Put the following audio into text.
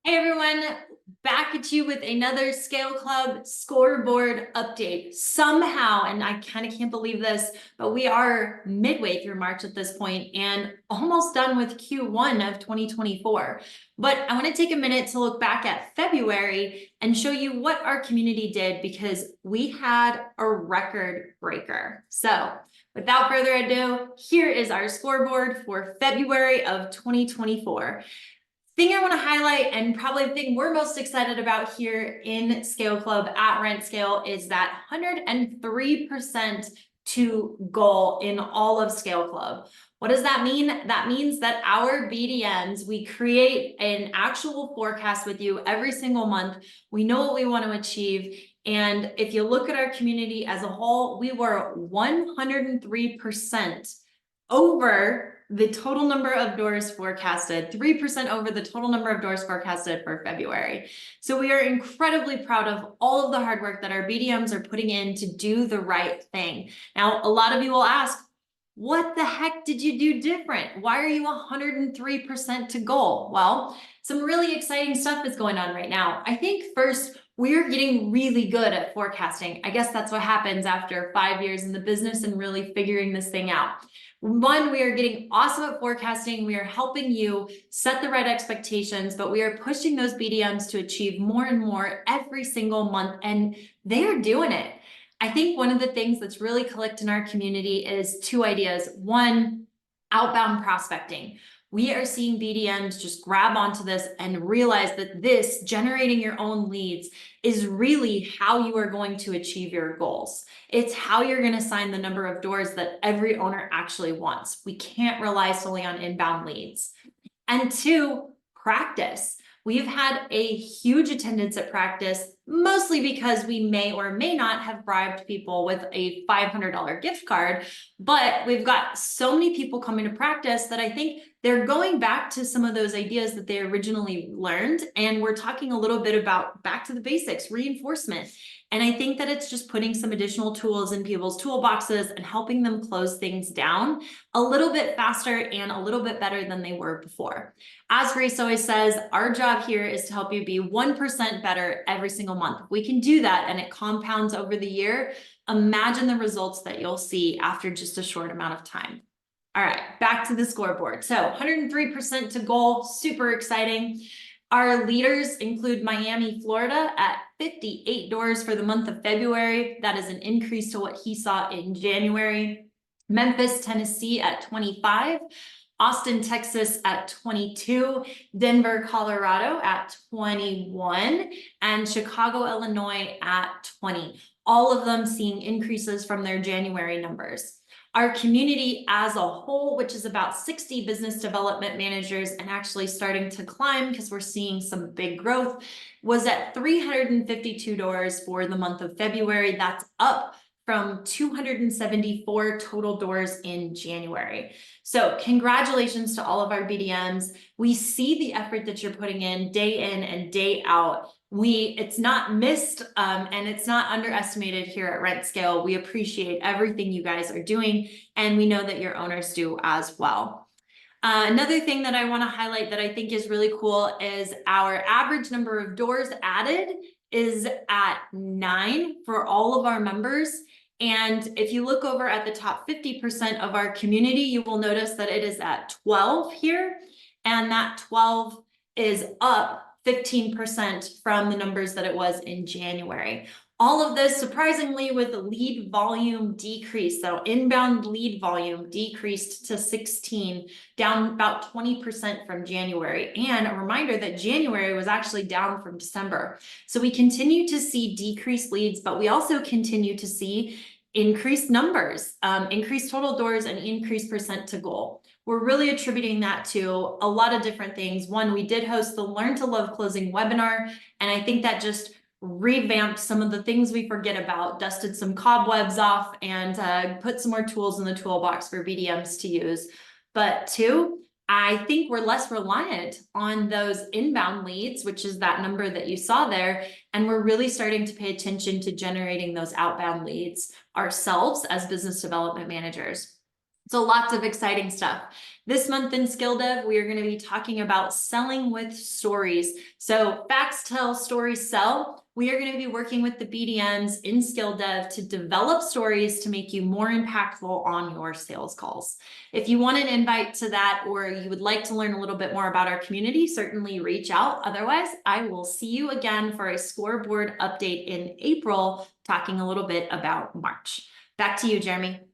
Hey everyone, back at you with another Scale Club scoreboard update. Somehow, and I kind of can't believe this, but we are midway through March at this point and almost done with Q1 of 2024. But I want to take a minute to look back at February and show you what our community did because we had a record breaker. So without further ado, here is our scoreboard for February of 2024. Thing I want to highlight, and probably the thing we're most excited about here in Scale Club at Rent Scale, is that 103% to goal in all of Scale Club. What does that mean? That means that our BDMs, we create an actual forecast with you every single month. We know what we want to achieve. And if you look at our community as a whole, we were 103% over the total number of doors forecasted, 3% over the total number of doors forecasted for February. So we are incredibly proud of all of the hard work that our BDMs are putting in to do the right thing. Now, a lot of you will ask, what the heck did you do different? Why are you 103% to goal? Well, some really exciting stuff is going on right now. I think first, we're getting really good at forecasting. I guess that's what happens after 5 years in the business and really figuring this thing out. One, we are getting awesome at forecasting. We are helping you set the right expectations, but we are pushing those BDMs to achieve more and more every single month, and they are doing it. I think one of the things that's really clicked in our community is two ideas. One, outbound prospecting. We are seeing BDMs just grab onto this and realize that this, generating your own leads, is really how you are going to achieve your goals. It's how you're going to sign the number of doors that every owner actually wants. We can't rely solely on inbound leads. And two, practice. We've had a huge attendance at practice, mostly because we may or may not have bribed people with a $500 gift card, but we've got so many people coming to practice that I think they're going back to some of those ideas that they originally learned. And we're talking a little bit about back to the basics, reinforcement. And I think that it's just putting some additional tools in people's toolboxes and helping them close things down a little bit faster and a little bit better than they were before. As Grace always says, our job here is to help you be 1% better every single month. If we can do that and it compounds over the year, imagine the results that you'll see after just a short amount of time. All right, back to the scoreboard. So 103% to goal, super exciting. Our leaders include Miami, Florida at 58 doors for the month of February. That is an increase to what he saw in January. Memphis, Tennessee at 25. Austin, Texas at 22, Denver, Colorado at 21, and Chicago, Illinois at 20. All of them seeing increases from their January numbers. Our community as a whole, which is about 60 business development managers and actually starting to climb because we're seeing some big growth, was at 352 doors for the month of February. That's up from 274 total doors in January. So congratulations to all of our BDMs. We see the effort that you're putting in and day out. It's not missed and it's not underestimated here at Rent Scale. We appreciate everything you guys are doing, and we know that your owners do as well. Another thing that I want to highlight that I think is really cool is our average number of doors added is at 9 for all of our members. And if you look over at the top 50% of our community, you will notice that it is at 12 here, and that 12 is up 15% from the numbers that it was in January. All of this, surprisingly, with the lead volume decrease. So inbound lead volume decreased to 16, down about 20% from January. And a reminder that January was actually down from December. So we continue to see decreased leads, but we also continue to see increased numbers, increased total doors, and increased percent to goal. We're really attributing that to a lot of different things. One, we did host the Learn to Love Closing webinar, and I think that just revamped some of the things we forget about, dusted some cobwebs off, and put some more tools in the toolbox for BDMs to use. But two, I think we're less reliant on those inbound leads, which is that number that you saw there. And we're really starting to pay attention to generating those outbound leads ourselves as business development managers. So lots of exciting stuff. This month in Skill Dev, we are going to be talking about selling with stories. So facts tell, stories sell. We are going to be working with the BDMs in Skill Dev to develop stories to make you more impactful on your sales calls. If you want an invite to that, or you would like to learn a little bit more about our community, certainly reach out. Otherwise, I will see you again for a Scoreboard update in April, talking a little bit about March. Back to you, Jeremy.